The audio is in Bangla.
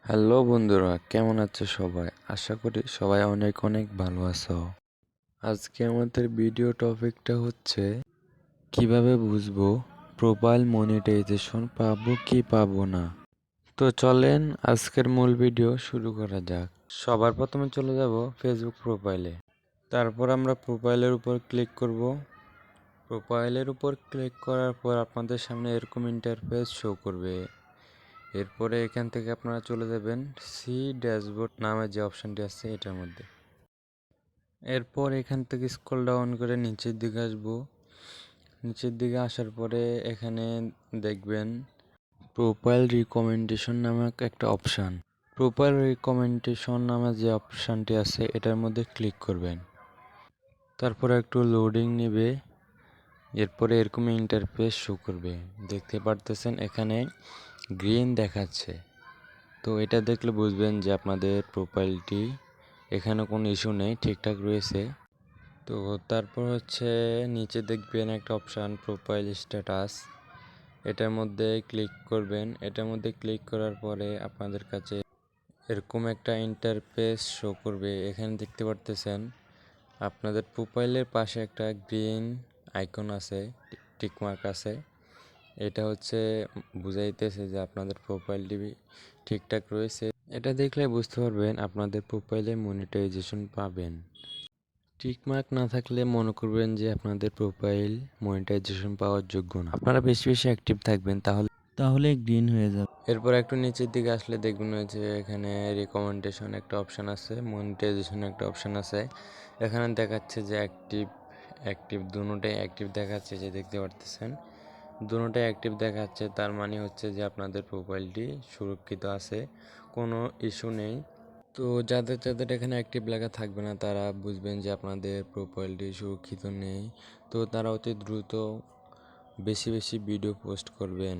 হ্যালো বন্ধুরা, কেমন আছো সবাই? আশা করি সবাই অনেক অনেক ভালো আছো। আজকে আমাদের ভিডিও টপিকটা হচ্ছে কিভাবে বুঝবো প্রোফাইল মনিটাইজেশন পাবো কি পাবো না। তো চলেন আজকের মূল ভিডিও শুরু করা যাক। সবার প্রথমে চলে যাব ফেসবুক প্রোফাইলে। তারপর আমরা প্রোফাইলের উপর ক্লিক করব। প্রোফাইলের উপর ক্লিক করার পর আপনাদের সামনে এরকম ইন্টারফেস শো করবে। এরপরে এখান থেকে আপনারা চলে যাবেন সি ড্যাশবোর্ড নামে যে অপশানটি আছে এটার মধ্যে। এরপর এখান থেকে স্ক্রল ডাউন করে নিচের দিকে আসবো। নিচের দিকে আসার পরে এখানে দেখবেন প্রোফাইল রিকমেন্ডেশন নামক একটা অপশান। প্রোফাইল রিকমেন্ডেশন নামে যে অপশানটি আছে এটার মধ্যে ক্লিক করবেন। তারপরে একটু লোডিং নেবে। এরপরে এরকম ইন্টারফেস শো করবে। দেখতে পারতেছেন এখানে গ্রিন দেখাচ্ছে। তো এটা দেখলে বুঝবেন যে আপনাদের প্রোফাইলটি এখানে কোনো ইস্যু নেই, ঠিকঠাক রয়েছে। তো তারপর হচ্ছে নিচে দেখবেন একটা অপশান প্রোফাইল স্ট্যাটাস। এটার মধ্যে ক্লিক করবেন। এটার মধ্যে ক্লিক করার পরে আপনাদের কাছে এরকম একটা ইন্টারফেস শো করবে। এখানে দেখতে পারতেছেন আপনাদের প্রোফাইলের পাশে একটা গ্রিন আইকন আছে, টিকমার্ক আছে। এটা হচ্ছে বুঝাইতেছে যে আপনাদের প্রোফাইলটি ঠিকঠাক রয়েছে। এটা দেখলে বুঝতে পারবেন আপনাদের প্রোফাইলে মনিটাইজেশন পাবেন। টিকমার্ক না থাকলে মনে করবেন যে আপনাদের প্রোফাইল মনিটাইজেশন পাওয়ার যোগ্য না। আপনারা বেশি বেশি অ্যাক্টিভ থাকবেন, তাহলে গ্রিন হয়ে যাবে। এরপর একটু নিচের দিকে আসলে দেখবেন যে এখানে রিকমেন্ডেশন একটা অপশান আছে, মনিটাইজেশন একটা অপশান আছে। এখানে দেখাচ্ছে যে অ্যাক্টিভ দুটোটাই অ্যাক্টিভ দেখাচ্ছে, যে দেখতে পারতেছেন দুটোটাই অ্যাক্টিভ দেখাচ্ছে। তার মানে হচ্ছে যে আপনাদের প্রোফাইলটি সুরক্ষিত আছে, কোনো ইস্যু নেই। তো যাদের যাদের এখানে অ্যাক্টিভ লেখা থাকবে না তারা বুঝবেন যে আপনাদের প্রোফাইলটি সুরক্ষিত নেই। তো তারা অতি দ্রুত বেশি বেশি ভিডিও পোস্ট করবেন।